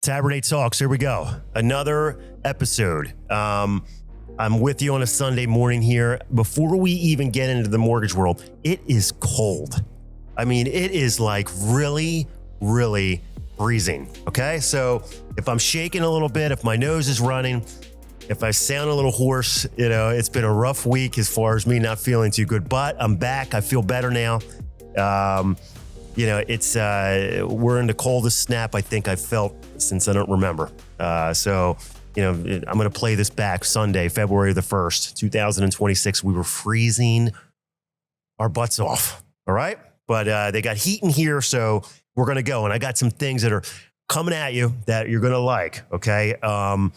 Taberne Talks, here we go. Another episode. I'm with you on a Sunday morning here. Before we even get into the mortgage world, it is cold. I mean, it is like really, really freezing. Okay, so if I'm shaking a little bit, if my nose is running, if I sound a little hoarse, it's been a rough week as far as me not feeling too good, but I'm back. I feel better now. We're in the coldest snap I think I've felt since I don't remember. I'm going to play this back Sunday, February the 1st, 2026. We were freezing our butts off. All right. But they got heat in here. So we're going to go. And I got some things that are coming at you that you're going to like. Okay. I'm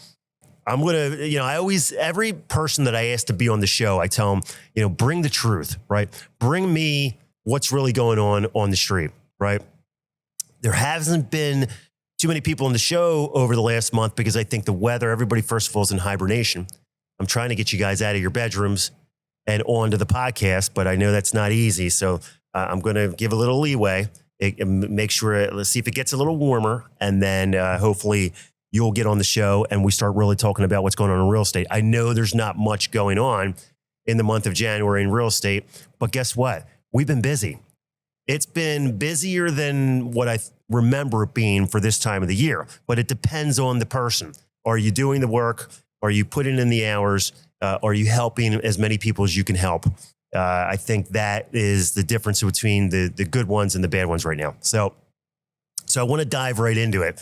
going to, every person that I ask to be on the show, I tell them, bring the truth, right? Bring me what's really going on the street, right? There hasn't been too many people on the show over the last month because I think the weather, everybody, first of all, is in hibernation. I'm trying to get you guys out of your bedrooms and onto the podcast, but I know that's not easy. So I'm going to give a little leeway, make sure, let's see if it gets a little warmer, and then hopefully you'll get on the show and we start really talking about what's going on in real estate. I know there's not much going on in the month of January in real estate, but guess what? We've been busy. It's been busier than what I remember it being for this time of the year, but it depends on the person. Are you doing the work? Are you putting in the hours? Are you helping as many people as you can help? I think that is the difference between the good ones and the bad ones right now. So I want to dive right into it.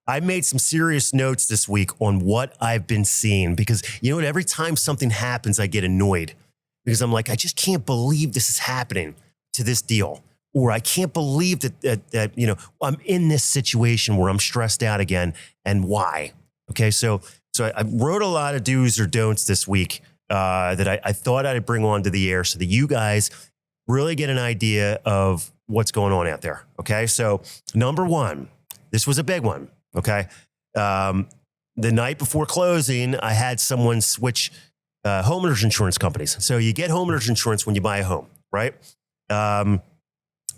I made some serious notes this week on what I've been seeing because every time something happens, I get annoyed because I'm like, I just can't believe this is happening to this deal. Or I can't believe that I'm in this situation where I'm stressed out again, and why? Okay, so I wrote a lot of do's or don'ts this week that I thought I'd bring onto the air so that you guys really get an idea of what's going on out there. Okay, so number one, this was a big one. Okay, the night before closing, I had someone switch homeowners insurance companies. So you get homeowners insurance when you buy a home, right?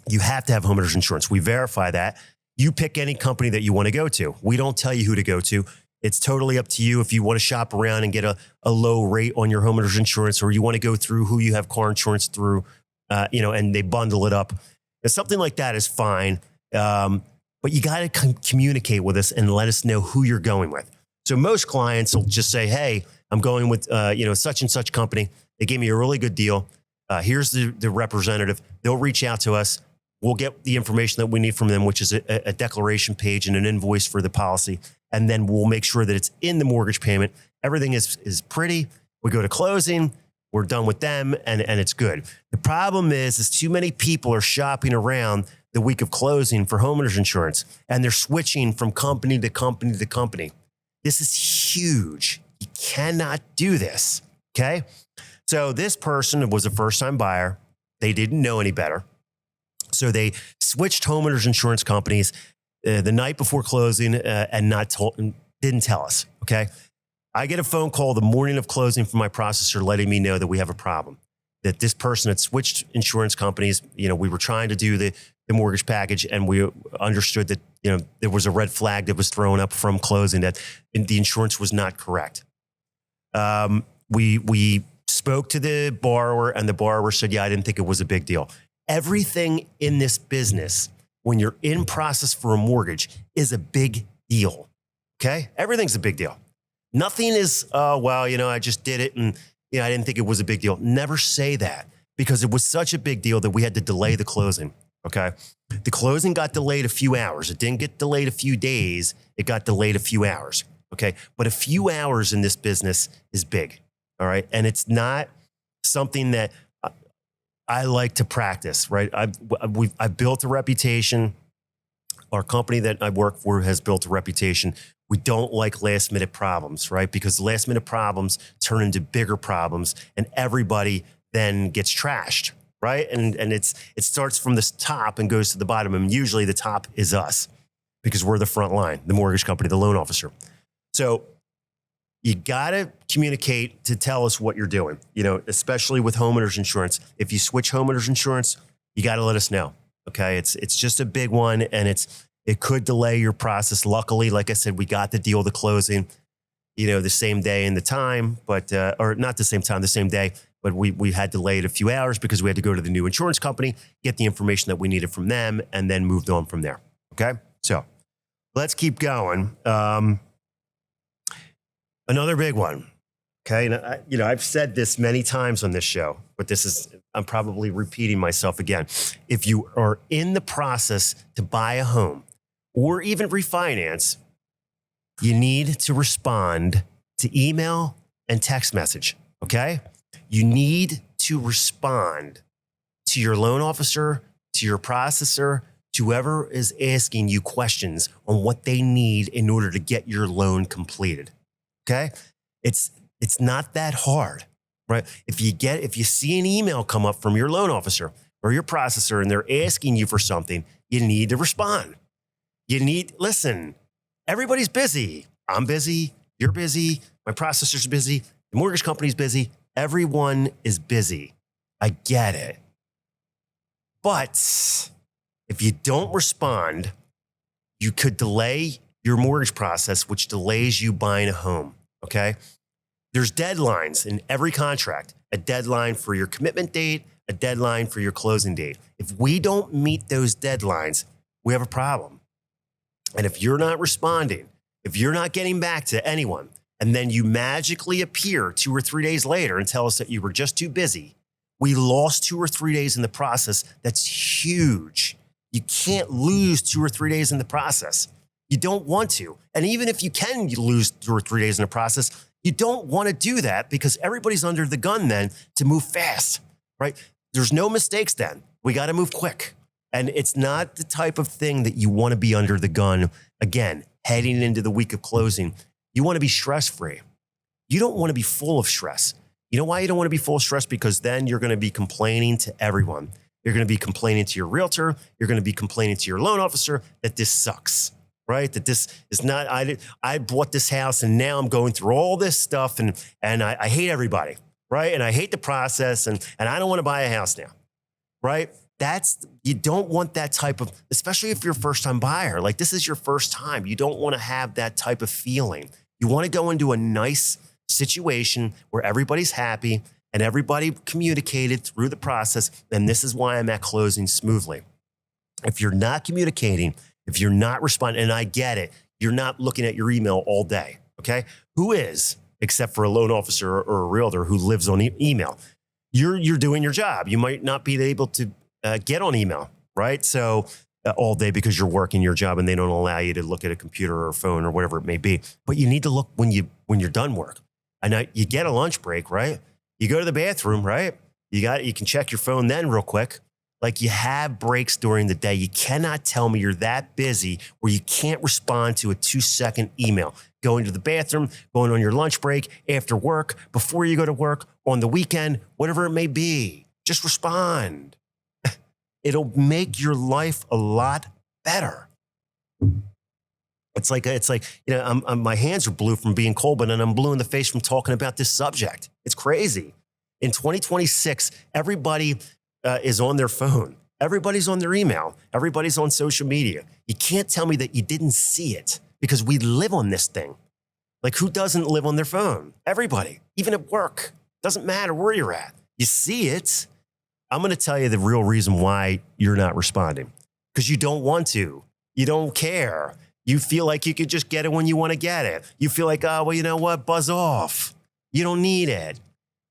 You have to have homeowners insurance. We verify that. You pick any company that you want to go to. We don't tell you who to go to. It's totally up to you if you want to shop around and get a low rate on your homeowners insurance, or you want to go through who you have car insurance through, and they bundle it up. And something like that is fine. But you got to communicate with us and let us know who you're going with. So most clients will just say, hey, I'm going with, such and such company. They gave me a really good deal. Here's the representative. They'll reach out to us. We'll get the information that we need from them, which is a declaration page and an invoice for the policy. And then we'll make sure that it's in the mortgage payment. Everything is pretty. We go to closing. We're done with them, and it's good. The problem is too many people are shopping around the week of closing for homeowners insurance, and they're switching from company to company to company. This is huge. You cannot do this, okay? So this person was a first-time buyer. They didn't know any better. So they switched homeowners insurance companies the night before closing and didn't tell us, okay? I get a phone call the morning of closing from my processor letting me know that we have a problem, that this person had switched insurance companies. We were trying to do the mortgage package, and we understood that, there was a red flag that was thrown up from closing, that the insurance was not correct. We spoke to the borrower, and the borrower said, yeah, I didn't think it was a big deal. Everything in this business, when you're in process for a mortgage, is a big deal. Okay? Everything's a big deal. Nothing is, I just did it and I didn't think it was a big deal. Never say that, because it was such a big deal that we had to delay the closing. Okay? The closing got delayed a few hours. It didn't get delayed a few days. It got delayed a few hours. Okay? But a few hours in this business is big. All right? And it's not something that I like to practice, right? I've built a reputation. Our company that I work for has built a reputation. We don't like last minute problems, right? Because last minute problems turn into bigger problems, and everybody then gets trashed, right? And it starts from the top and goes to the bottom. And usually the top is us, because we're the front line, the mortgage company, the loan officer. So you got to communicate to tell us what you're doing, especially with homeowners insurance. If you switch homeowners insurance, you got to let us know. Okay. It's just a big one, and it's It could delay your process. Luckily, like I said, we got the deal to closing, the same day and the time, but, or not the same time, the same day, but we had delayed a few hours because we had to go to the new insurance company, get the information that we needed from them, and then moved on from there. Okay. So let's keep going. Another big one. Okay. And I've said this many times on this show, but I'm probably repeating myself again. If you are in the process to buy a home or even refinance, you need to respond to email and text message. Okay. You need to respond to your loan officer, to your processor, to whoever is asking you questions on what they need in order to get your loan completed. Okay. It's not that hard, right? If you see an email come up from your loan officer or your processor and they're asking you for something, you need to respond. Listen, everybody's busy. I'm busy. You're busy. My processor's busy. The mortgage company's busy. Everyone is busy. I get it. But if you don't respond, you could delay your mortgage process, which delays you buying a home. Okay. There's deadlines in every contract, a deadline for your commitment date, a deadline for your closing date. If we don't meet those deadlines, we have a problem. And if you're not responding, if you're not getting back to anyone, and then you magically appear 2 or 3 days later and tell us that you were just too busy, we lost 2 or 3 days in the process. That's huge. You can't lose 2 or 3 days in the process. You don't want to. And even if you can lose 2 or 3 days in the process, you don't want to do that because everybody's under the gun then to move fast, right? There's no mistakes then. We got to move quick. And it's not the type of thing that you want to be under the gun. Again, heading into the week of closing, you want to be stress-free. You don't want to be full of stress. You know why you don't want to be full of stress? Because then you're going to be complaining to everyone. You're going to be complaining to your realtor. You're going to be complaining to your loan officer that this sucks, right? That this is not, I bought this house and now I'm going through all this stuff and I hate everybody, right? And I hate the process and I don't want to buy a house now, right? You don't want that type of, especially if you're a first time buyer, like this is your first time. You don't want to have that type of feeling. You want to go into a nice situation where everybody's happy and everybody communicated through the process. And this is why I'm at closing smoothly. If you're not communicating, if you're not responding, and I get it, you're not looking at your email all day. Okay. Who is, except for a loan officer or a realtor who lives on email? You're doing your job. You might not be able to get on email, right? So all day because you're working your job and they don't allow you to look at a computer or a phone or whatever it may be. But you need to look when you're done work. And you get a lunch break, right? You go to the bathroom, right? You can check your phone then real quick. Like you have breaks during the day. You cannot tell me you're that busy where you can't respond to a 2-second email. Going to the bathroom, going on your lunch break, after work, before you go to work, on the weekend, whatever it may be. Just respond. It'll make your life a lot better. It's like my hands are blue from being cold, but then I'm blue in the face from talking about this subject. It's crazy. In 2026, everybody is on their phone. Everybody's on their email. Everybody's on social media. You can't tell me that you didn't see it because we live on this thing. Like who doesn't live on their phone? Everybody, even at work. Doesn't matter where you're at. You see it. I'm going to tell you the real reason why you're not responding. Because you don't want to. You don't care. You feel like you could just get it when you want to get it. You feel like, oh, well, you know what? Buzz off. You don't need it.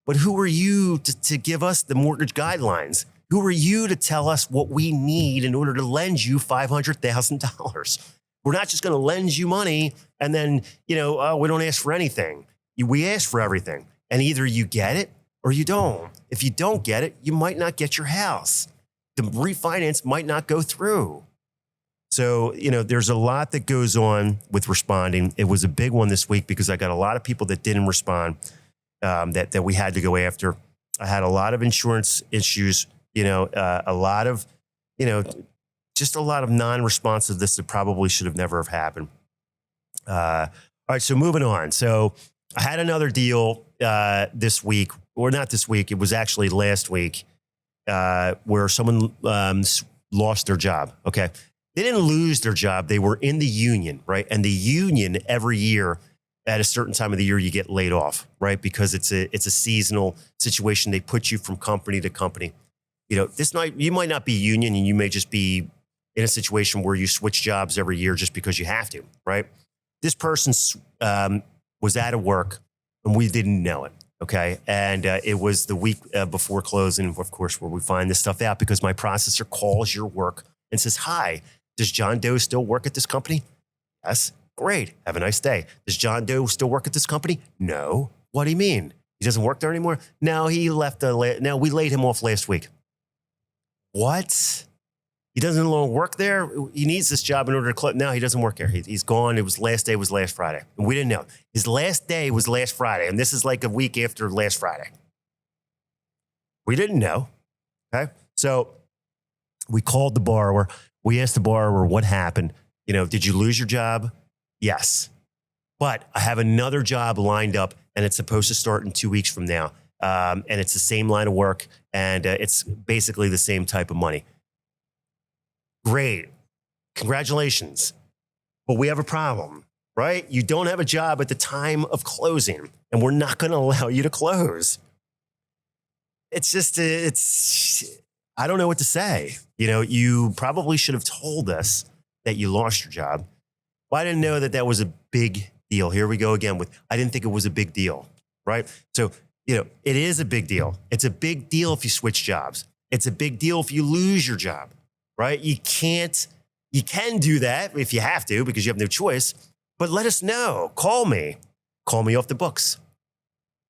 But who are you to give us the mortgage guidelines? Who are you to tell us what we need in order to lend you $500,000? We're not just going to lend you money and then, we don't ask for anything. We ask for everything. And either you get it or you don't. If you don't get it, you might not get your house. The refinance might not go through. So, there's a lot that goes on with responding. It was a big one this week because I got a lot of people that didn't respond that we had to go after. I had a lot of insurance issues, a lot of, just a lot of non-responsiveness that probably should have never have happened. All right, so moving on. So I had another deal this week, or not this week. It was actually last week where someone lost their job. Okay. They didn't lose their job. They were in the union, right? And the union every year at a certain time of the year, you get laid off, right? Because it's a seasonal situation. They put you from company to company. You might not be union, and you may just be in a situation where you switch jobs every year just because you have to, right? This person was out of work, and we didn't know it. Okay. And it was the week before closing, of course, where we find this stuff out, because my processor calls your work and says, "Hi, does John Doe still work at this company?" "Yes." "Great. Have a nice day." "Does John Doe still work at this company?" "No." "What do you mean? He doesn't work there anymore?" "No, he left. No, we laid him off last week." "What? He doesn't no longer work there? He needs this job in order to close." "No, he doesn't work there. He's gone. It was last day was last Friday." And we didn't know. His last day was last Friday. And this is like a week after last Friday. We didn't know. Okay. So we called the borrower. We asked the borrower what happened. Did you lose your job? "Yes. But I have another job lined up, and it's supposed to start in 2 weeks from now. And it's the same line of work, and it's basically the same type of money." "Great. Congratulations. But we have a problem, right? You don't have a job at the time of closing, and we're not going to allow you to close." I don't know what to say. You probably should have told us that you lost your job. Well, I didn't know that was a big deal. Here we go again with, I didn't think it was a big deal, right? So, it is a big deal. It's a big deal if you switch jobs. It's a big deal if you lose your job, right? You can do that if you have to, because you have no choice, but let us know. Call me off the books,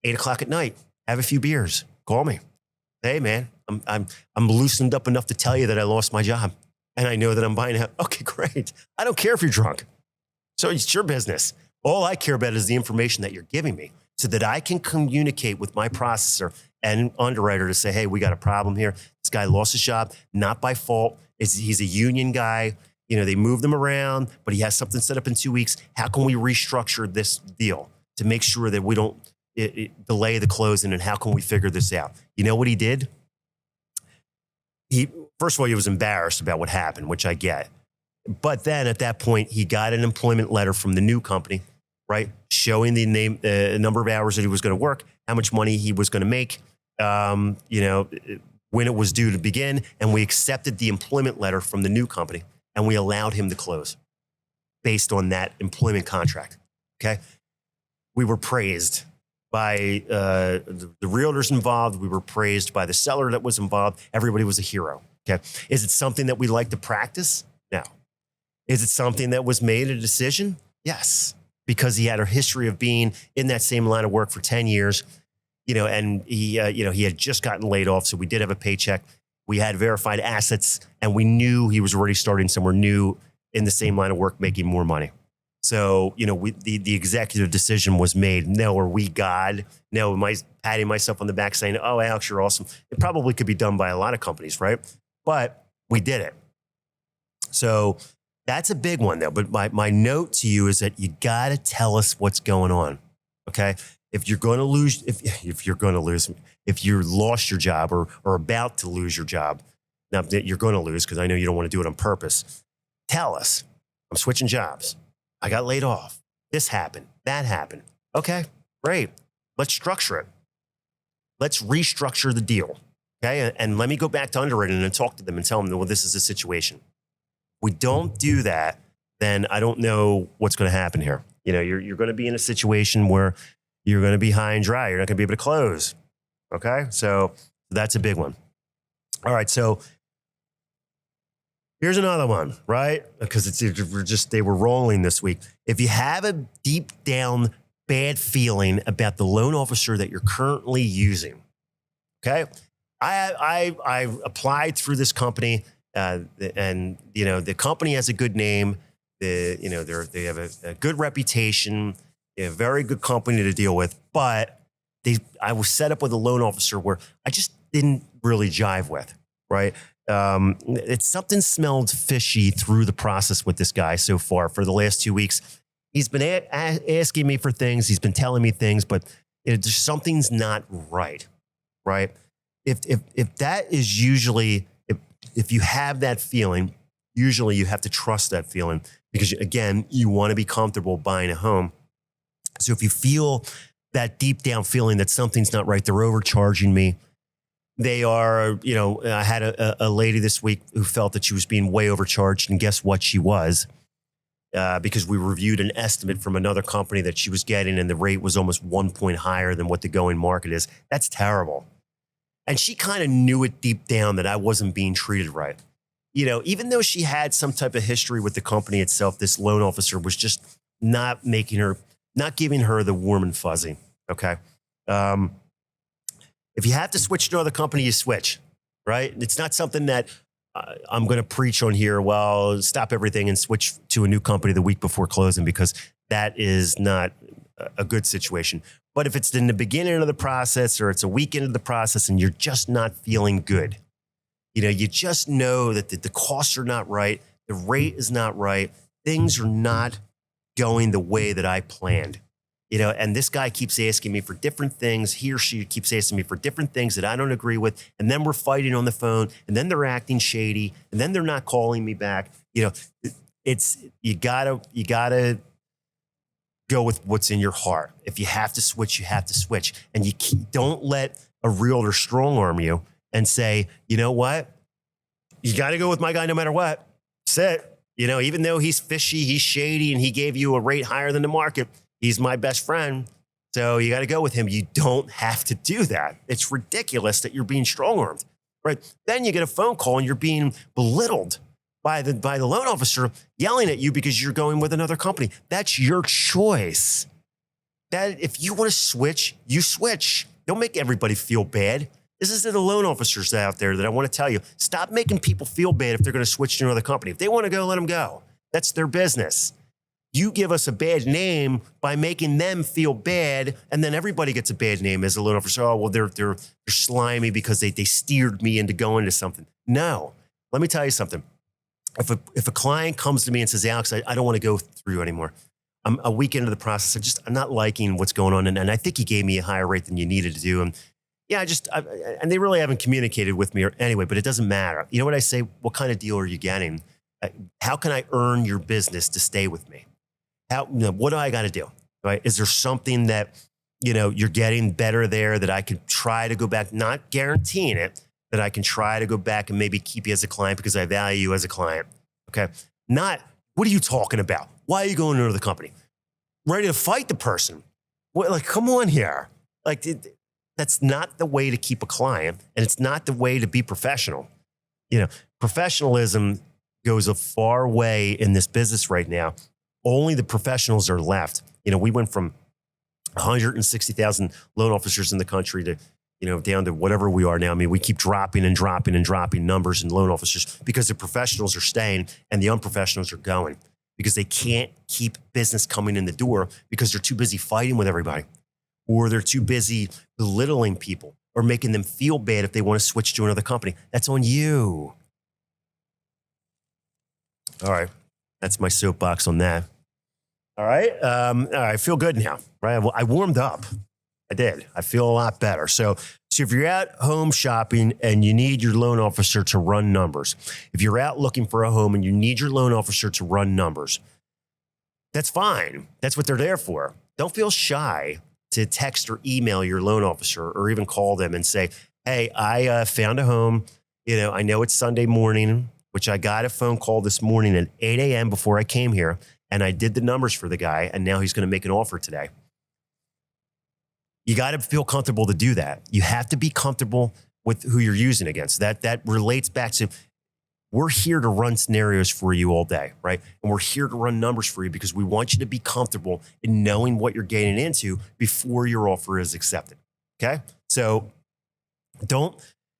8:00 at night, have a few beers, call me. "Hey man, I'm loosened up enough to tell you that I lost my job, and I know that I'm buying out." "Okay, great. I don't care if you're drunk. So it's your business. All I care about is the information that you're giving me, so that I can communicate with my processor and underwriter to say, hey, we got a problem here. This guy lost his job, not by fault. He's a union guy. They moved him around, but he has something set up in 2 weeks. How can we restructure this deal to make sure that we don't delay the closing, and how can we figure this out?" You know what he did? First of all, he was embarrassed about what happened, which I get. But then at that point, he got an employment letter from the new company, right? Showing the number of hours that he was going to work, how much money he was going to make, when it was due to begin. And we accepted the employment letter from the new company, and we allowed him to close based on that employment contract. Okay. We were praised by the realtors involved. We were praised by the seller that was involved. Everybody was a hero. Okay. Is it something that we like to practice? No. Is it something that was made a decision? Yes. Because he had a history of being in that same line of work for 10 years, and he had just gotten laid off. So we did have a paycheck. We had verified assets, and we knew he was already starting somewhere new in the same line of work, making more money. So, the executive decision was made. No, are we God? No, am I patting myself on the back saying, "Oh, Alex, you're awesome"? It probably could be done by a lot of companies, right? But we did it. So that's a big one, though. But my note to you is that you got to tell us what's going on. Okay. If you're going to lose, if you lost your job or about to lose your job, now that you're going to lose, because I know you don't want to do it on purpose, tell us, "I'm switching jobs. I got laid off. This happened. That happened." Okay, great. Let's structure it. Let's restructure the deal. Okay. And let me go back to underwriting and talk to them and tell them, well, this is the situation. We don't do that, then I don't know what's going to happen here. You're going to be in a situation where you're going to be high and dry. You're not going to be able to close. Okay. So that's a big one. All right. So here's another one, right? Because they were rolling this week. If you have a deep down bad feeling about the loan officer that you're currently using, okay? I applied through this company, and the company has a good name. They have a good reputation, a very good company to deal with. But I was set up with a loan officer where I just didn't really jive with, right? Something smelled fishy through the process with this guy so far for the last 2 weeks. He's been asking me for things. He's been telling me things, but something's not right, right? If that is usually, if you have that feeling, Usually you have to trust that feeling because, again, you want to be comfortable buying a home. So if you feel that deep down feeling that something's not right, they're overcharging me. They are, I had a lady this week who felt that she was being way overcharged. And guess what? She was. Because we reviewed an estimate from another company that she was getting and the rate was almost 1 point higher than what the going market is. That's terrible. And she kind of knew it deep down that I wasn't being treated right. Even though she had some type of history with the company itself, this loan officer was just not giving her the warm and fuzzy. Okay. If you have to switch to another company, you switch, right? It's not something that I'm going to preach on here. Well, stop everything and switch to a new company the week before closing, because that is not a good situation. But if it's in the beginning of the process or it's a week into the process and you're just not feeling good, you just know that the costs are not right. The rate is not right. Things are not going the way that I planned. And this guy keeps asking me for different things. He or she keeps asking me for different things that I don't agree with. And then we're fighting on the phone, and then they're acting shady, and then they're not calling me back. It's, you gotta go with what's in your heart. If you have to switch, you have to switch. And don't let a realtor strong arm you and say, you know what? You got to go with my guy no matter what. That's it. Even though he's fishy, he's shady, and he gave you a rate higher than the market, he's my best friend, so you got to go with him. You don't have to do that. It's ridiculous that you're being strong-armed, right? Then you get a phone call and you're being belittled by the loan officer yelling at you because you're going with another company. That's your choice. That if you want to switch, you switch. Don't make everybody feel bad. This is to the loan officers out there that I want to tell you. Stop making people feel bad if they're going to switch to another company. If they want to go, let them go. That's their business. You give us a bad name by making them feel bad, and then everybody gets a bad name as a loan officer. Oh, well, they're slimy because they steered me into going to something. No. Let me tell you something. If a client comes to me and says, Alex, I don't want to go through you anymore. I'm a week into the process. I'm not liking what's going on. And I think you gave me a higher rate than you needed to do. And yeah, and they really haven't communicated with me anyway, but it doesn't matter. You know what I say? What kind of deal are you getting? How can I earn your business to stay with me? What do I got to do? Right? Is there something that, you're getting better there that I could try to go back, not guaranteeing it, that I can try to go back and maybe keep you as a client because I value you as a client. Okay. Not, what are you talking about? Why are you going to another company? Ready to fight the person. Come on here. That's not the way to keep a client, and it's not the way to be professional. Professionalism goes a far way in this business right now. Only the professionals are left. We went from 160,000 loan officers in the country to, down to whatever we are now. I mean, we keep dropping numbers in loan officers because the professionals are staying and the unprofessionals are going because they can't keep business coming in the door because they're too busy fighting with everybody, or they're too busy belittling people or making them feel bad if they want to switch to another company. That's on you. All right. That's my soapbox on that. All right. I feel good now, right? I warmed up. I did. I feel a lot better. So if you're at home shopping and you need your loan officer to run numbers, if you're out looking for a home and you need your loan officer to run numbers, that's fine. That's what they're there for. Don't feel shy to text or email your loan officer or even call them and say, hey, I found a home. I know it's Sunday morning, which I got a phone call this morning at 8 a.m. before I came here. And I did the numbers for the guy, and now he's going to make an offer today. You got to feel comfortable to do that. You have to be comfortable with who you're using against. That relates back to, we're here to run scenarios for you all day, right? And we're here to run numbers for you because we want you to be comfortable in knowing what you're getting into before your offer is accepted, okay? So don't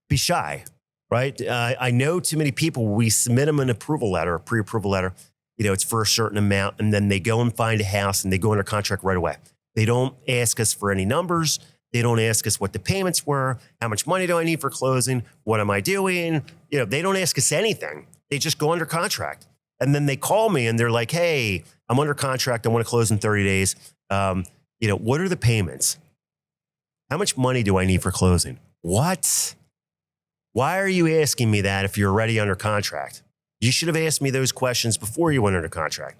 be shy, right? I know too many people, we submit them an approval letter, a pre-approval letter, it's for a certain amount, and then they go and find a house and they go under contract right away. They don't ask us for any numbers. They don't ask us what the payments were. How much money do I need for closing? What am I doing? They don't ask us anything. They just go under contract. And then they call me and they're like, hey, I'm under contract. I want to close in 30 days. What are the payments? How much money do I need for closing? What? Why are you asking me that if you're already under contract? You should have asked me those questions before you went under contract.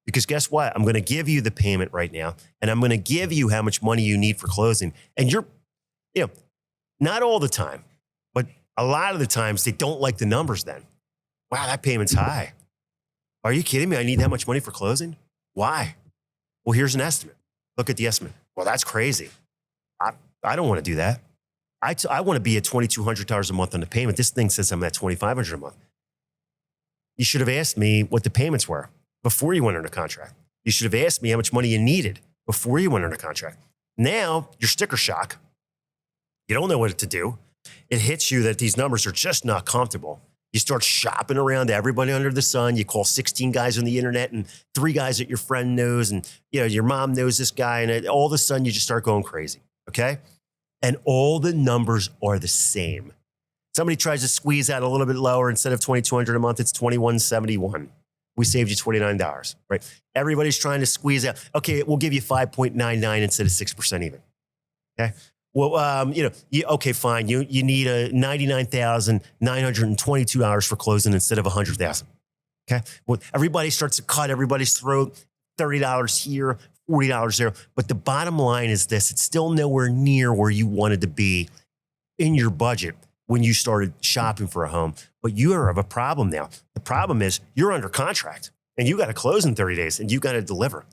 Because guess what? I'm going to give you the payment right now, and I'm going to give you how much money you need for closing. And not all the time, but a lot of the times they don't like the numbers then. Wow, that payment's high. Are you kidding me? I need that much money for closing? Why? Well, here's an estimate. Look at the estimate. Well, that's crazy. I don't want to do that. I want to be at $2,200 a month on the payment. This thing says I'm at $2,500 a month. You should have asked me what the payments were before you went under contract. You should have asked me how much money you needed before you went under contract. Now you're sticker shock. You don't know what to do. It hits you that these numbers are just not comfortable. You start shopping around everybody under the sun. You call 16 guys on the internet and 3 guys that your friend knows. And your mom knows this guy. And all of a sudden you just start going crazy. Okay. And all the numbers are the same. Somebody tries to squeeze out a little bit lower. Instead of $2,200 a month, it's $2,171. We saved you $29, right? Everybody's trying to squeeze out. Okay, we'll give you 5.99 instead of 6% even. Okay. Well, okay, fine. You need a $99,922 for closing instead of $100,000. Okay. Well, everybody starts to cut everybody's throat. $30 here, $40 there. But the bottom line is this: it's still nowhere near where you wanted to be in your budget when you started shopping for a home. But you have a problem now. The problem is you're under contract and you got to close in 30 days and you got to deliver.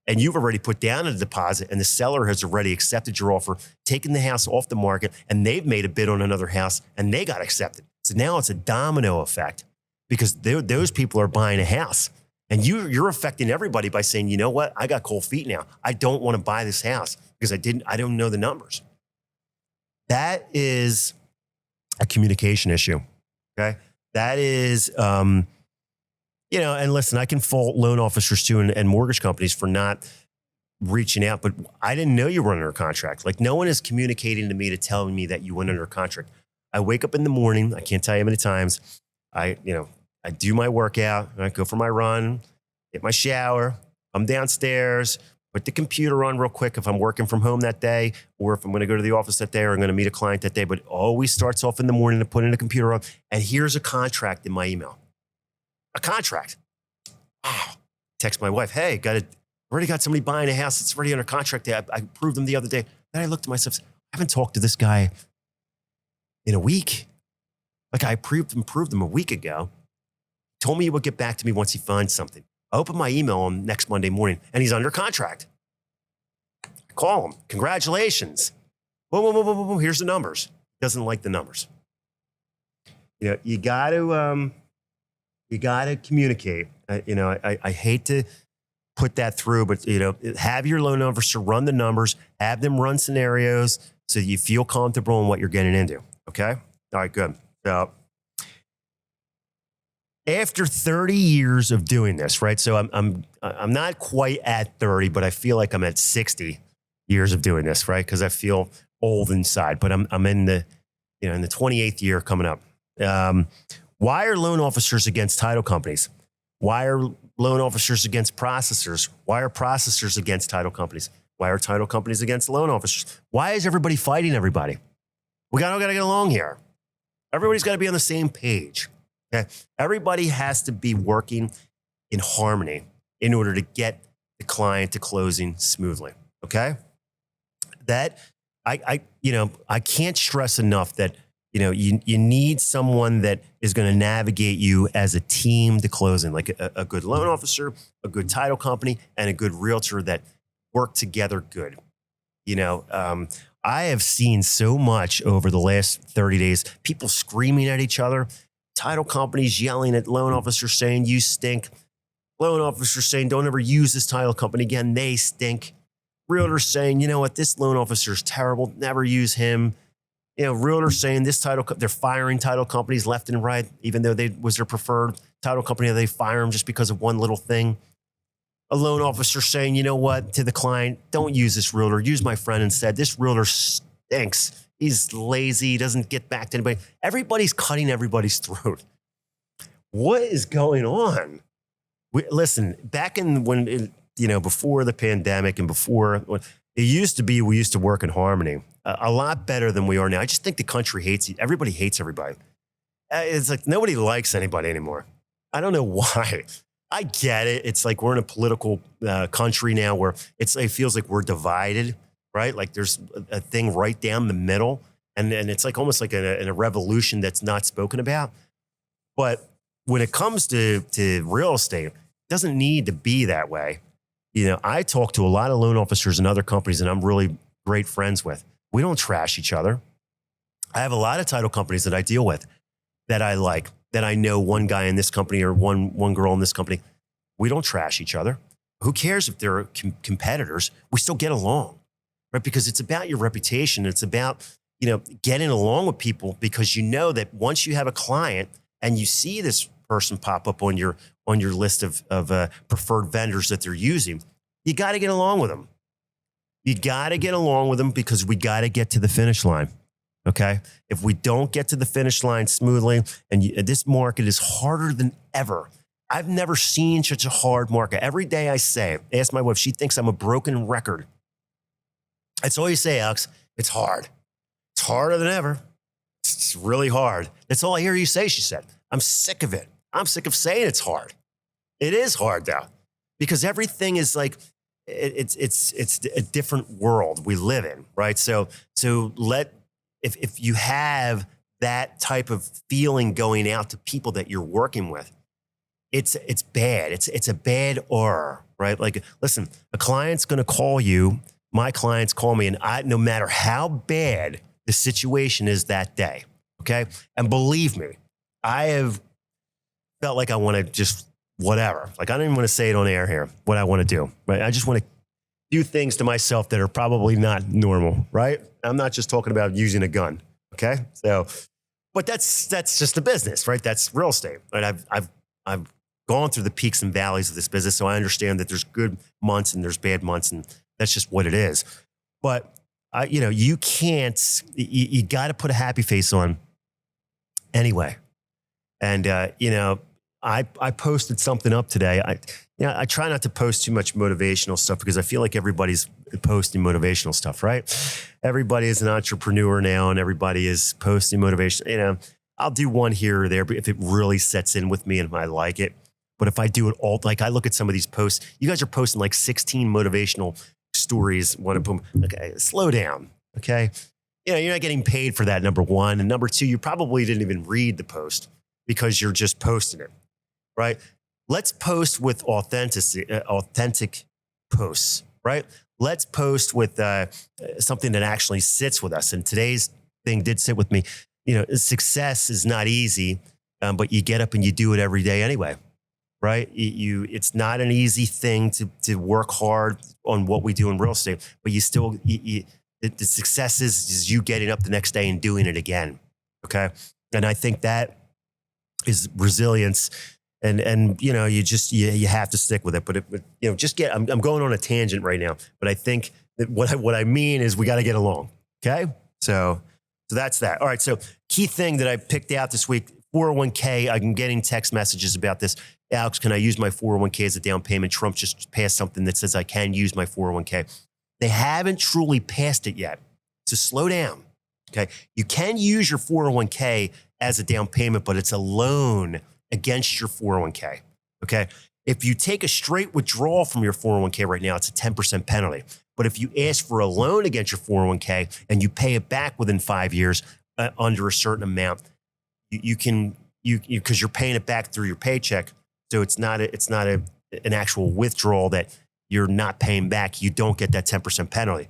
And you've already put down a deposit and the seller has already accepted your offer, taken the house off the market, and they've made a bid on another house and they got accepted. So now it's a domino effect because those people are buying a house. And you're affecting everybody by saying, you know what? I got cold feet now. I don't want to buy this house because I don't know the numbers. That is a communication issue. Okay. That is, and listen, I can fault loan officers too and mortgage companies for not reaching out, but I didn't know you were under a contract. Like no one is communicating to me to tell me that you went under a contract. I wake up in the morning. I can't tell you how many times I do my workout. I go for my run, get my shower. I'm downstairs, put the computer on real quick if I'm working from home that day, or if I'm going to go to the office that day, or I'm going to meet a client that day. But it always starts off in the morning to put in the computer on. And here's a contract in my email. A contract. Wow. Text my wife, hey, already got somebody buying a house. It's already under contract. I approved them the other day. Then I looked at myself, I haven't talked to this guy in a week. Like I approved them a week ago. Told me he would get back to me once he finds something. I open my email on next Monday morning and he's under contract. I call him. Congratulations. Whoa. Here's the numbers. He doesn't like the numbers. You got to communicate. I hate to put that through, but have your loan officer run the numbers, have them run scenarios so you feel comfortable in what you're getting into. Okay. All right, good. So after 30 years of doing this, right? So I'm not quite at 30, but I feel like I'm at 60 years of doing this, right? Because I feel old inside, but I'm in the 28th year coming up. Why are loan officers against title companies? Why are loan officers against processors? Why are processors against title companies? Why are title companies against loan officers? Why is everybody fighting everybody? We got to get along here. Everybody's got to be on the same page. Okay? Everybody has to be working in harmony in order to get the client to closing smoothly. Okay? That I can't stress enough that you need someone that is going to navigate you as a team to closing, like a good loan officer, a good title company, and a good realtor that work together good. I have seen so much over the last 30 days, people screaming at each other, title companies yelling at loan officers saying, you stink. Loan officers saying, don't ever use this title company again. They stink. Realtors saying, you know what, this loan officer is terrible. Never use him. Realtors saying they're firing title companies left and right, even though they was their preferred title company. They fire them just because of one little thing. A loan officer saying, you know what, to the client, don't use this realtor. Use my friend instead. This realtor stinks. He's lazy. He doesn't get back to anybody. Everybody's cutting everybody's throat. What is going on? Listen, back in before the pandemic and before it used to be, we used to work in harmony a lot better than we are now. I just think the country hates everybody hates everybody. It's like nobody likes anybody anymore. I don't know why. I get it. It's like we're in a political country now where it feels like we're divided, right? Like there's a thing right down the middle. And it's like almost like a revolution that's not spoken about. But when it comes to real estate, it doesn't need to be that way. I talk to a lot of loan officers and other companies, and I'm really great friends with. We don't trash each other. I have a lot of title companies that I deal with that I like, that I know one guy in this company or one girl in this company. We don't trash each other. Who cares if they're competitors? We still get along, right? Because it's about your reputation. It's about, getting along with people, because you know that once you have a client and you see this person pop up on your list of preferred vendors that they're using, you got to get along with them. You got to get along with them because we got to get to the finish line. Okay. If we don't get to the finish line smoothly, and this market is harder than ever. I've never seen such a hard market. Every day I say, ask my wife, she thinks I'm a broken record. That's all you say, Alex. It's hard. It's harder than ever. It's really hard. That's all I hear you say, she said. I'm sick of it. I'm sick of saying it's hard. It is hard though, because everything is like, it's a different world we live in, right? So if you have that type of feeling going out to people that you're working with, it's bad. It's a bad aura, right? Like, listen, a client's going to call you. My clients call me, and no matter how bad the situation is that day, okay? And believe me, I have felt like I want to just whatever. Like, I don't even want to say it on air here, what I want to do, right? I just want to do things to myself that are probably not normal, right? I'm not just talking about using a gun, okay? So, but that's just the business, right? That's real estate, right? I've gone through the peaks and valleys of this business, so I understand that there's good months and there's bad months, and that's just what it is. But you can't. You got to put a happy face on anyway. And I posted something up today. I try not to post too much motivational stuff because I feel like everybody's posting motivational stuff, right? Everybody is an entrepreneur now, and everybody is posting motivation. I'll do one here or there if it really sets in with me and I like it. But if I do it all, like I look at some of these posts, you guys are posting like 16 motivational stories. One of them, okay, slow down, okay? You're not getting paid for that, number one. And number two, you probably didn't even read the post because you're just posting it, right? Let's post with authentic posts, right? Let's post with something that actually sits with us. And today's thing did sit with me. Success is not easy, but you get up and you do it every day anyway, right? It's not an easy thing to work hard on what we do in real estate, but you still, the success is you getting up the next day and doing it again, okay? And I think that is resilience. And you have to stick with it. But I'm going on a tangent right now. But I think that what I mean is we got to get along. Okay, so that's that. All right. So key thing that I picked out this week: 401k. I'm getting text messages about this. Alex, can I use my 401k as a down payment? Trump just passed something that says I can use my 401k. They haven't truly passed it yet. So slow down. Okay, you can use your 401k as a down payment, but it's a loan against your 401k, okay? If you take a straight withdrawal from your 401k right now, it's a 10% penalty. But if you ask for a loan against your 401k and you pay it back within 5 years under a certain amount, you can because you're paying it back through your paycheck, so it's not an actual withdrawal that you're not paying back. You don't get that 10% penalty.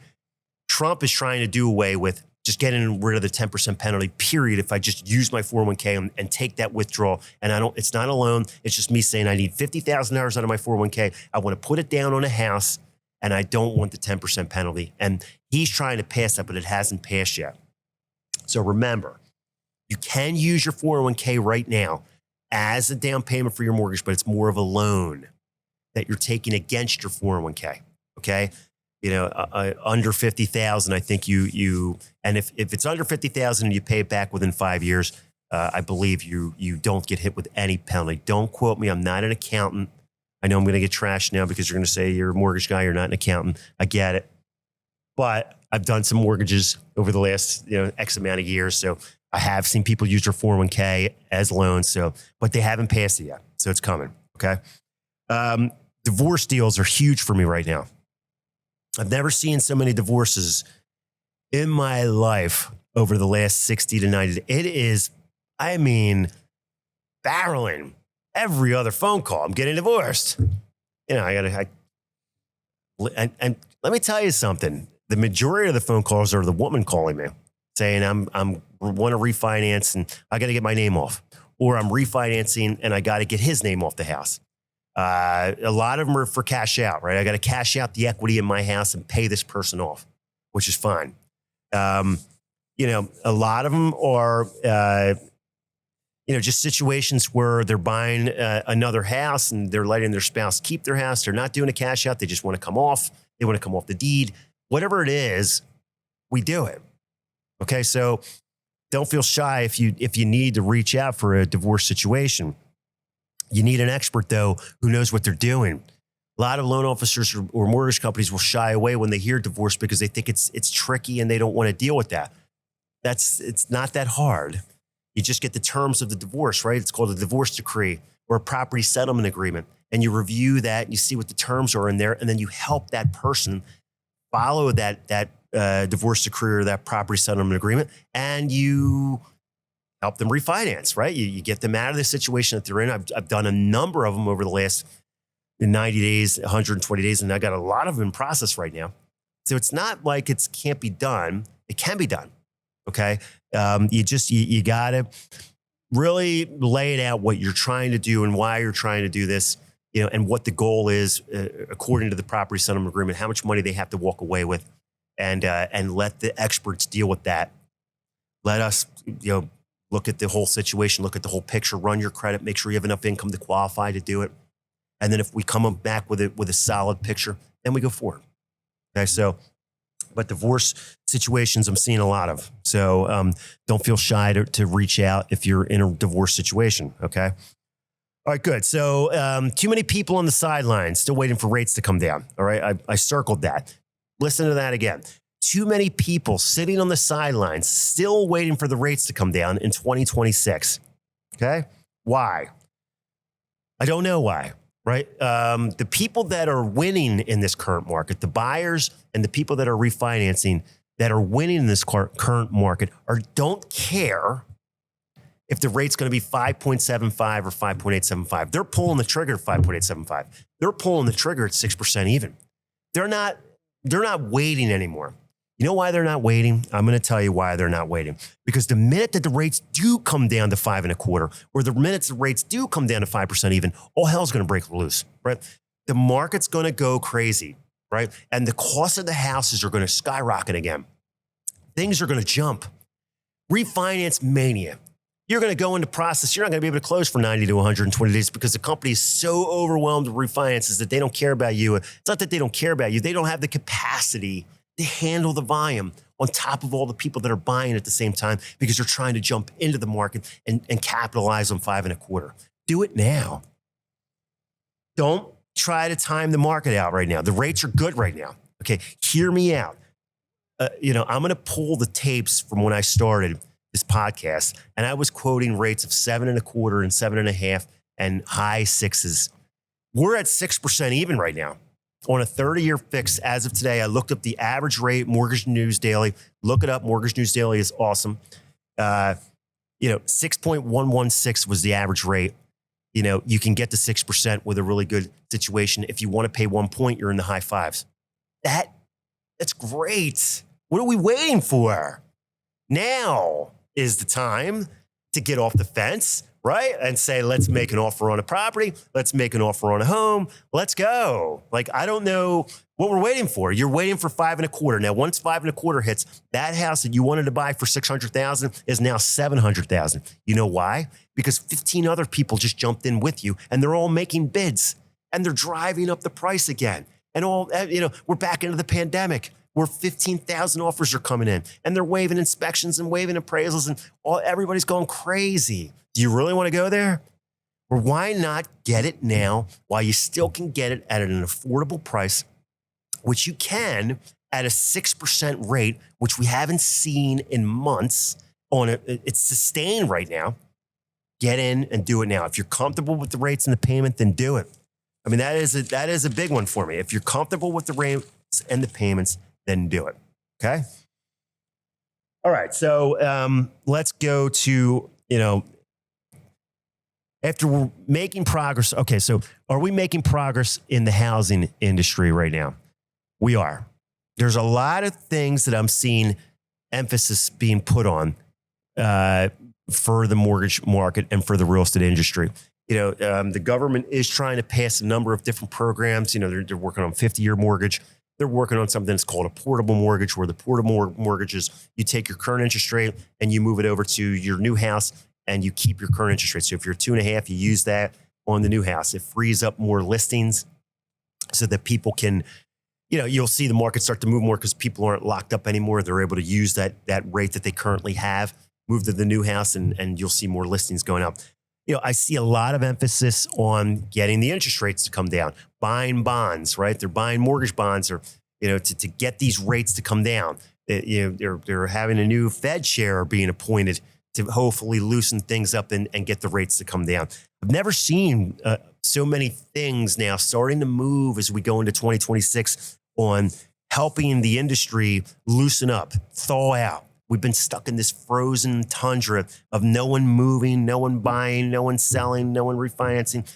Trump is trying to do away with just getting rid of the 10% penalty, period. If I just use my 401k and take that withdrawal, and it's not a loan, it's just me saying I need $50,000 out of my 401k. I want to put it down on a house, and I don't want the 10% penalty. And he's trying to pass that, but it hasn't passed yet. So remember, you can use your 401k right now as a down payment for your mortgage, but it's more of a loan that you're taking against your 401k. Okay. Under 50,000, I think and if it's under 50,000 and you pay it back within 5 years, I believe you don't get hit with any penalty. Don't quote me. I'm not an accountant. I know I'm going to get trashed now because you're going to say you're a mortgage guy. You're not an accountant. I get it. But I've done some mortgages over the last, X amount of years. So I have seen people use their 401k as loans, but they haven't passed it yet. So it's coming. Okay. Divorce deals are huge for me right now. I've never seen so many divorces in my life over the last 60 to 90 days. It is, barreling every other phone call. I'm getting divorced. And let me tell you something. The majority of the phone calls are the woman calling me saying I'm want to refinance and I got to get my name off, or I'm refinancing and I got to get his name off the house. A lot of them are for cash out, right? I got to cash out the equity in my house and pay this person off, which is fine. A lot of them are, just situations where they're buying another house and they're letting their spouse keep their house. They're not doing a cash out. They just want to come off. They want to come off the deed. Whatever it is, we do it. Okay, so don't feel shy if you need to reach out for a divorce situation. You need an expert, though, who knows what they're doing. A lot of loan officers or mortgage companies will shy away when they hear divorce because they think it's tricky and they don't want to deal with that. It's not that hard. You just get the terms of the divorce, right? It's called a divorce decree or a property settlement agreement. And you review that and you see what the terms are in there. And then you help that person follow that divorce decree or that property settlement agreement. And you help them refinance, right? You get them out of the situation that they're in. I've done a number of them over the last 90 days, 120 days, and I got a lot of them in process right now. So it's not like it can't be done. It can be done. Okay. You got to really lay it out what you're trying to do and why you're trying to do this, and what the goal is according to the property settlement agreement, how much money they have to walk away with, and let the experts deal with that. Let us, look at the whole situation, look at the whole picture, run your credit, make sure you have enough income to qualify to do it. And then if we come back with a solid picture, then we go forward. Okay. But divorce situations I'm seeing a lot of. So don't feel shy to reach out if you're in a divorce situation. Okay. All right, good. So too many people on the sidelines still waiting for rates to come down. All right. I circled that. Listen to that again. Too many people sitting on the sidelines still waiting for the rates to come down in 2026. Okay. Why? I don't know why. Right. The people that are winning in this current market, the buyers and the people that are refinancing that are winning in this current market don't care if the rate's going to be 5.75 or 5.875. They're pulling the trigger at 5.875. They're pulling the trigger at 6% even. They're not waiting anymore. You know why they're not waiting? I'm going to tell you why they're not waiting. Because the minute that the rates do come down to 5.25, or the minute the rates do come down to 5% even, all hell's going to break loose, right? The market's going to go crazy, right? And the cost of the houses are going to skyrocket again. Things are going to jump. Refinance mania. You're going to go into process. You're not going to be able to close for 90 to 120 days because the company is so overwhelmed with refinances that they don't care about you. It's not that they don't care about you. They don't have the capacity to handle the volume on top of all the people that are buying at the same time because they're trying to jump into the market and capitalize on 5.25. Do it now. Don't try to time the market out right now. The rates are good right now. Okay, hear me out. I'm going to pull the tapes from when I started this podcast, and I was quoting rates of 7.25 and 7.5 and high sixes. We're at 6% even right now. On a 30-year fix as of today, I looked up the average rate, Mortgage News Daily. Look it up. Mortgage News Daily is awesome. 6.116 was the average rate. You can get to 6% with a really good situation. If you want to pay 1 point, you're in the high fives. That's great. What are we waiting for? Now is the time to get off the fence, right? And say, let's make an offer on a property. Let's make an offer on a home. Let's go. I don't know what we're waiting for. You're waiting for 5.25. Now, once 5.25 hits, that house that you wanted to buy for $600,000 is now $700,000. You know why? Because 15 other people just jumped in with you and they're all making bids and they're driving up the price again. And we're back into the pandemic where 15,000 offers are coming in and they're waiving inspections and waiving appraisals and everybody's going crazy. Do you really want to go there? Or why not get it now while you still can get it at an affordable price, which you can at a 6% rate, which we haven't seen in months. on it. It's sustained right now. Get in and do it now. If you're comfortable with the rates and the payment, then do it. I mean, that is a big one for me. If you're comfortable with the rates and the payments, then do it. Okay. All right. So let's go to, after we're making progress. Okay. So are we making progress in the housing industry right now? We are. There's a lot of things that I'm seeing emphasis being put on for the mortgage market and for the real estate industry. The government is trying to pass a number of different programs. They're working on 50-year mortgage. They're working on something that's called a portable mortgage, where the portable mortgages, you take your current interest rate and you move it over to your new house and you keep your current interest rate. So if you're 2.5, you use that on the new house. It frees up more listings so that people can, you'll see the market start to move more because people aren't locked up anymore. They're able to use that rate that they currently have, move to the new house, and you'll see more listings going up. I see a lot of emphasis on getting the interest rates to come down, buying bonds, right? They're buying mortgage bonds or, to get these rates to come down. They're having a new Fed chair being appointed to hopefully loosen things up and get the rates to come down. I've never seen so many things now starting to move as we go into 2026 on helping the industry loosen up, thaw out. We've been stuck in this frozen tundra of no one moving, no one buying, no one selling, no one refinancing.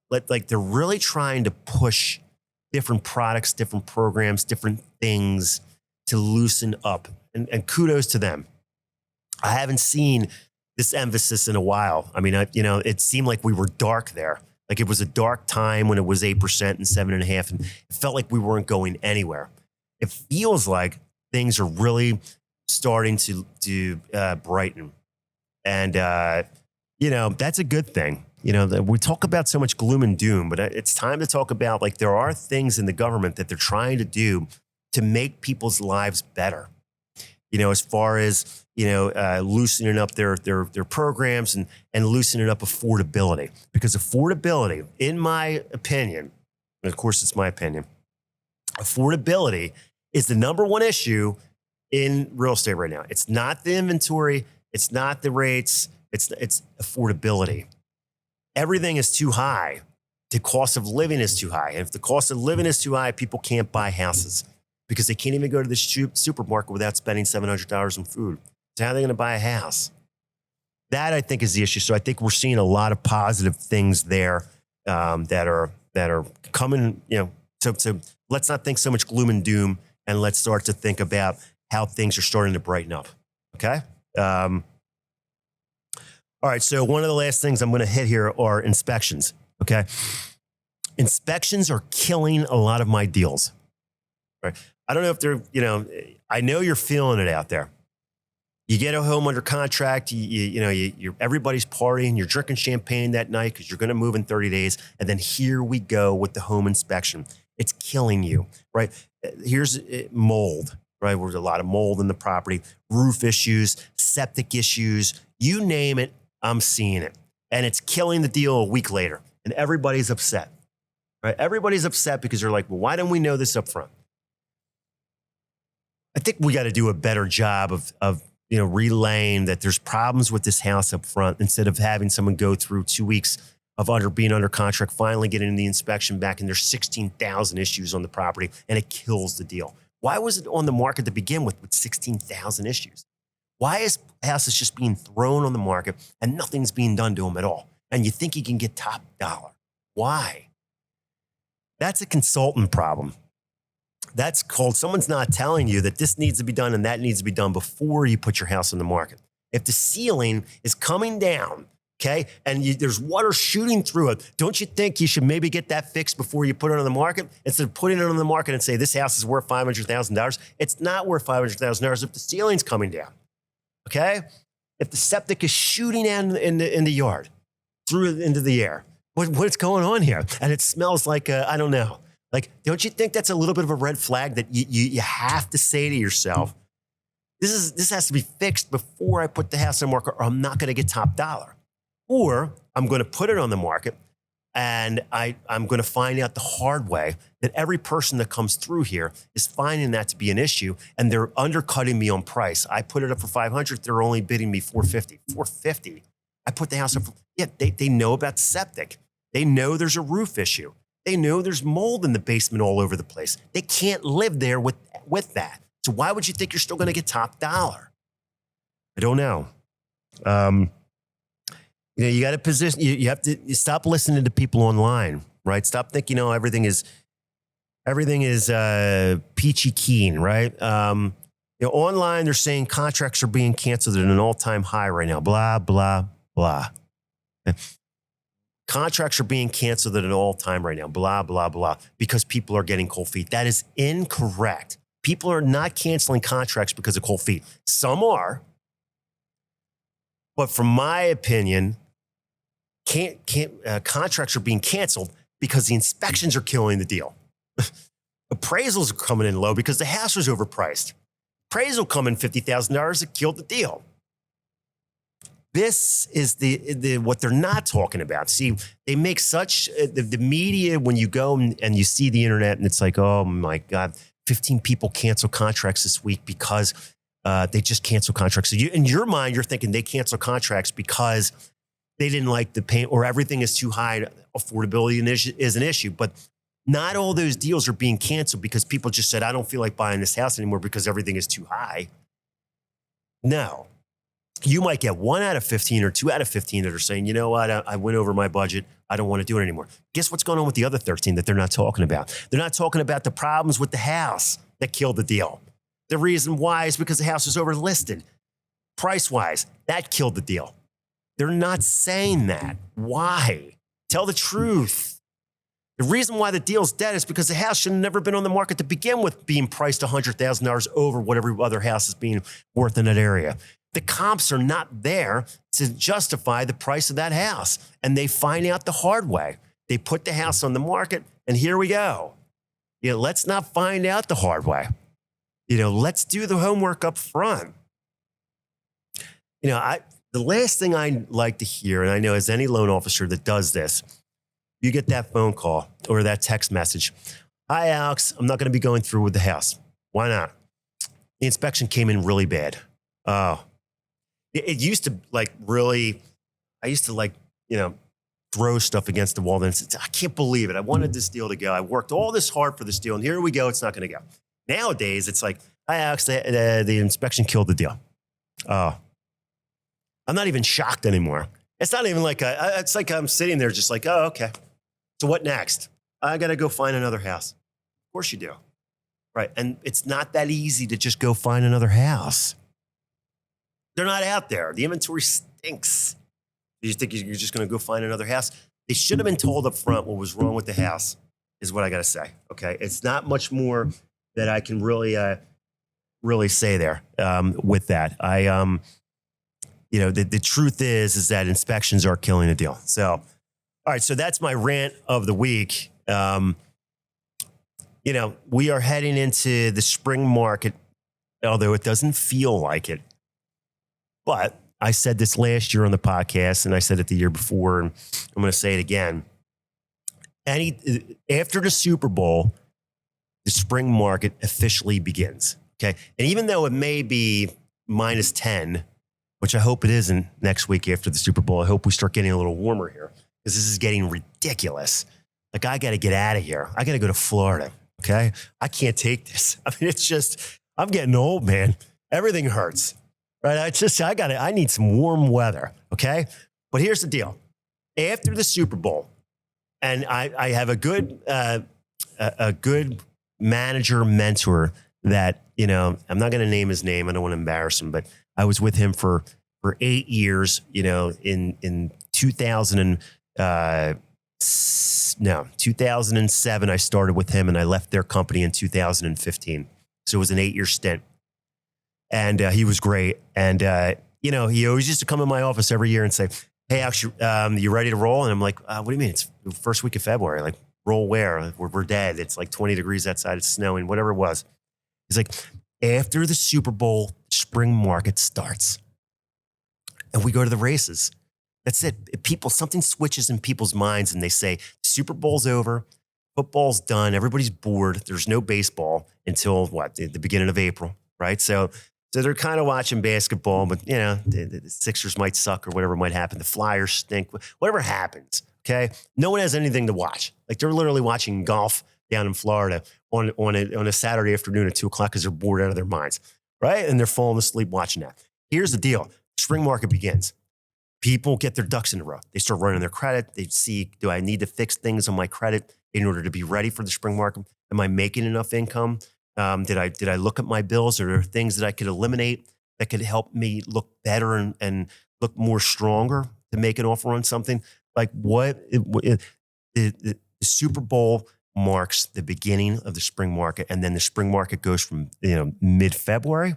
Like they're really trying to push different products, different programs, different things to loosen up. And kudos to them. I haven't seen this emphasis in a while. I mean, it seemed like we were dark there. Like it was a dark time when it was 8% and 7.5%, and it felt like we weren't going anywhere. It feels like things are really starting to brighten. And, that's a good thing. We talk about so much gloom and doom, but it's time to talk about, like, there are things in the government that they're trying to do to make people's lives better. As far as, loosening up their programs and loosening up affordability. Because affordability, in my opinion, and of course it's my opinion, affordability is the number one issue in real estate right now. It's not the inventory. It's not the rates. It's affordability. Everything is too high. The cost of living is too high. And if the cost of living is too high, people can't buy houses because they can't even go to the supermarket without spending $700 on food. So how are they going to buy a house? That, I think, is the issue. So I think we're seeing a lot of positive things there that are coming. So let's not think so much gloom and doom, and let's start to think about how things are starting to brighten up. Okay. All right. So one of the last things I'm going to hit here are inspections. Okay. Inspections are killing a lot of my deals. Right. I don't know if they're, I know you're feeling it out there. You get a home under contract, everybody's partying, you're drinking champagne that night because you're going to move in 30 days. And then here we go with the home inspection. It's killing you, right? Here's mold, right? There's a lot of mold in the property, roof issues, septic issues, you name it, I'm seeing it. And it's killing the deal a week later. And everybody's upset, right? Everybody's upset because they're like, well, why didn't we know this up front? I think we got to do a better job of relaying that there's problems with this house up front instead of having someone go through 2 weeks of being under contract, finally getting the inspection back, and there's 16,000 issues on the property, and it kills the deal. Why was it on the market to begin with 16,000 issues? Why is houses just being thrown on the market and nothing's being done to them at all? And you think you can get top dollar. Why? That's a consultant problem. That's called someone's not telling you that this needs to be done and that needs to be done before you put your house on the market. If the ceiling is coming down, okay, and there's water shooting through it, don't you think you should maybe get that fixed before you put it on the market? Instead of putting it on the market and say this house is worth $500,000, it's not worth $500,000 if the ceiling's coming down, okay? If the septic is shooting out in the yard, through into the air, what's going on here? And it smells like, I don't know. Like, don't you think that's a little bit of a red flag that you have to say to yourself, this has to be fixed before I put the house on the market, or I'm not going to get top dollar. Or I'm going to put it on the market And I'm going to find out the hard way that every person that comes through here is finding that to be an issue, and they're undercutting me on price. I put it up for 500. They're only bidding me 450. 450. I put the house up for, they know about septic. They know there's a roof issue. They know there's mold in the basement all over the place. They can't live there with that. So why would you think you're still going to get top dollar? I don't know. You got to position. You have to stop listening to people online, right? Stop thinking, everything is peachy keen, right? Online they're saying contracts are being canceled at an all-time high right now. Blah blah blah. Contracts are being canceled at an all-time right now. Blah blah blah. Because people are getting cold feet. That is incorrect. People are not canceling contracts because of cold feet. Some are, but from my opinion, contracts are being canceled because the inspections are killing the deal. Appraisals are coming in low because the house was overpriced. Appraisal come in $50,000, it killed the deal. This is the what they're not talking about. See, they make such the media, when you go and you see the internet and it's like, oh my God, 15 people cancel contracts this week because they just cancel contracts. So in your mind, you're thinking they cancel contracts because they didn't like the paint or everything is too high. Affordability is an issue, but not all those deals are being canceled because people just said, I don't feel like buying this house anymore because everything is too high. No, you might get 1 out of 15 or 2 out of 15 that are saying, you know what, I went over my budget. I don't want to do it anymore. Guess what's going on with the other 13 that they're not talking about? They're not talking about the problems with the house that killed the deal. The reason why is because the house was overlisted. Price-wise, that killed the deal. They're not saying that. Why? Tell the truth. The reason why the deal's dead is because the house should have never been on the market to begin with, being priced $100,000 over what every other house is being worth in that area. The comps are not there to justify the price of that house. And they find out the hard way. They put the house on the market, and here we go. Let's not find out the hard way. Let's do the homework up front. The last thing I like to hear, and I know as any loan officer that does this, you get that phone call or that text message. Hi, Alex, I'm not going to be going through with the house. Why not? The inspection came in really bad. Oh, it used to throw stuff against the wall. Then I can't believe it. I wanted this deal to go. I worked all this hard for this deal, and here we go. It's not going to go. Nowadays, it's like, hi, Alex, the inspection killed the deal. Oh. I'm not even shocked anymore. It's not even like it's like I'm sitting there just like, oh, okay. So what next? I got to go find another house. Of course you do. Right. And it's not that easy to just go find another house. They're not out there. The inventory stinks. You think you're just going to go find another house? They should have been told up front what was wrong with the house, is what I got to say. Okay. It's not much more that I can really say there with that. The truth is that inspections are killing the deal. So, all right. So that's my rant of the week. We are heading into the spring market, although it doesn't feel like it. But I said this last year on the podcast, and I said it the year before, and I'm going to say it again. After the Super Bowl, the spring market officially begins. Okay. And even though it may be minus 10, which I hope it isn't next week after the Super Bowl. I hope we start getting a little warmer here because this is getting ridiculous. Like, I got to get out of here. I got to go to Florida. Okay. I can't take this. I mean, it's just, I'm getting old, man. Everything hurts, right? I need some warm weather. Okay. But here's the deal. After the Super Bowl, and I have a good manager mentor that, I'm not going to name his name. I don't want to embarrass him, but I was with him for 8 years, in 2007, I started with him and I left their company in 2015. So it was an 8-year stint. And he was great. And, he always used to come in my office every year and say, hey, Alex, you ready to roll? And I'm like, what do you mean? It's the first week of February. Like, roll where? We're dead. It's like 20 degrees outside. It's snowing, whatever it was. He's like, after the Super Bowl, spring market starts. And we go to the races. That's it. Something switches in people's minds and they say, Super Bowl's over, football's done, everybody's bored. There's no baseball until the beginning of April, right? So they're kind of watching basketball, but the Sixers might suck or whatever might happen. The Flyers stink, whatever happens. Okay. No one has anything to watch. Like they're literally watching golf down in Florida on a Saturday afternoon at 2:00 because they're bored out of their minds. Right. And they're falling asleep watching that. Here's the deal. Spring market begins. People get their ducks in a row. They start running their credit. They see, do I need to fix things on my credit in order to be ready for the spring market? Am I making enough income? Did I look at my bills? Are there things that I could eliminate that could help me look better and look more stronger to make an offer on something? Like the Super Bowl marks the beginning of the spring market. And then the spring market goes from, mid-February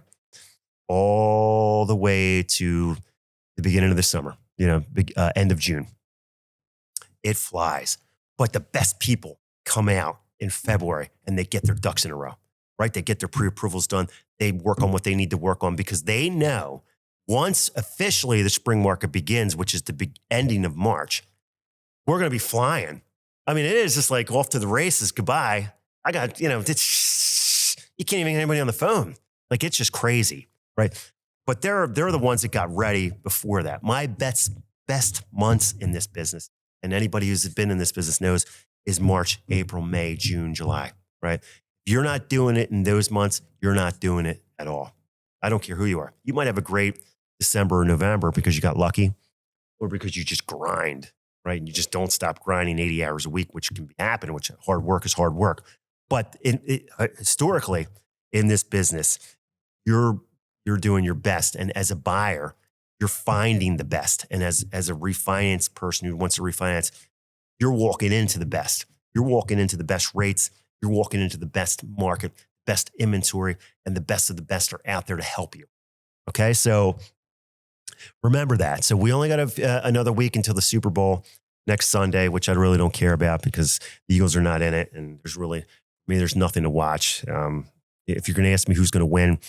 all the way to the beginning of the summer, end of June. It flies. But the best people come out in February and they get their ducks in a row, right? They get their pre-approvals done. They work on what they need to work on because they know once officially the spring market begins, which is the ending of March, we're going to be flying. I mean, it is just like off to the races. Goodbye. I got, you can't even get anybody on the phone. Like it's just crazy, right? But they're the ones that got ready before that. My best months in this business, and anybody who's been in this business knows, is March, April, May, June, July, right? If you're not doing it in those months, you're not doing it at all. I don't care who you are. You might have a great December or November because you got lucky or because you just grind, right? And you just don't stop grinding 80 hours a week, which can happen, which hard work is hard work. But historically, in this business, you're doing your best. And as a buyer, you're finding the best. And as a refinance person who wants to refinance, you're walking into the best. You're walking into the best rates. You're walking into the best market, best inventory, and the best of the best are out there to help you. Okay, so remember that. So we only got another week until the Super Bowl next Sunday, which I really don't care about because the Eagles are not in it. And there's nothing to watch. If you're going to ask me who's going to win,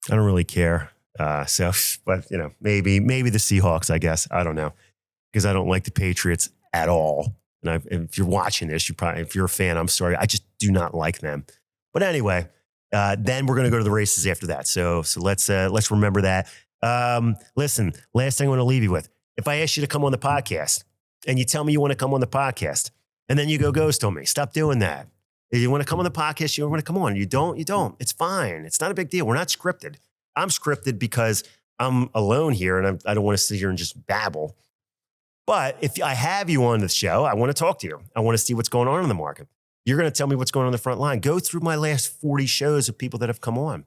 I don't really care. But maybe the Seahawks, I guess. I don't know because I don't like the Patriots at all. And if you're watching this, if you're a fan, I'm sorry. I just do not like them. But anyway, then we're going to go to the races after that. So let's remember that. Listen, last thing I want to leave you with. If I ask you to come on the podcast and you tell me you want to come on the podcast and then you go ghost on me, stop doing that. If you want to come on the podcast, you want to come on. You don't. It's fine. It's not a big deal. We're not scripted. I'm scripted because I'm alone here and I don't want to sit here and just babble. But if I have you on the show, I want to talk to you. I want to see what's going on in the market. You're going to tell me what's going on the front line. Go through my last 40 shows of people that have come on.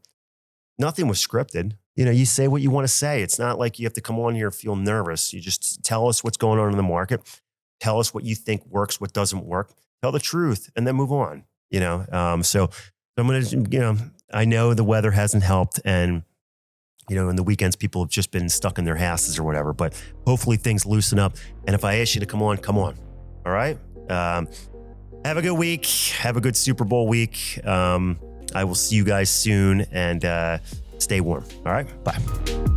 Nothing was scripted. You say what you want to say. It's not like you have to come on here and feel nervous. You just tell us what's going on in the market. Tell us what you think works, what doesn't work. Tell the truth and then move on. So I'm going to, I know the weather hasn't helped and, in the weekends, people have just been stuck in their houses or whatever, but hopefully things loosen up. And if I ask you to come on, come on. All right. Have a good week. Have a good Super Bowl week. I will see you guys soon and stay warm. All right. Bye.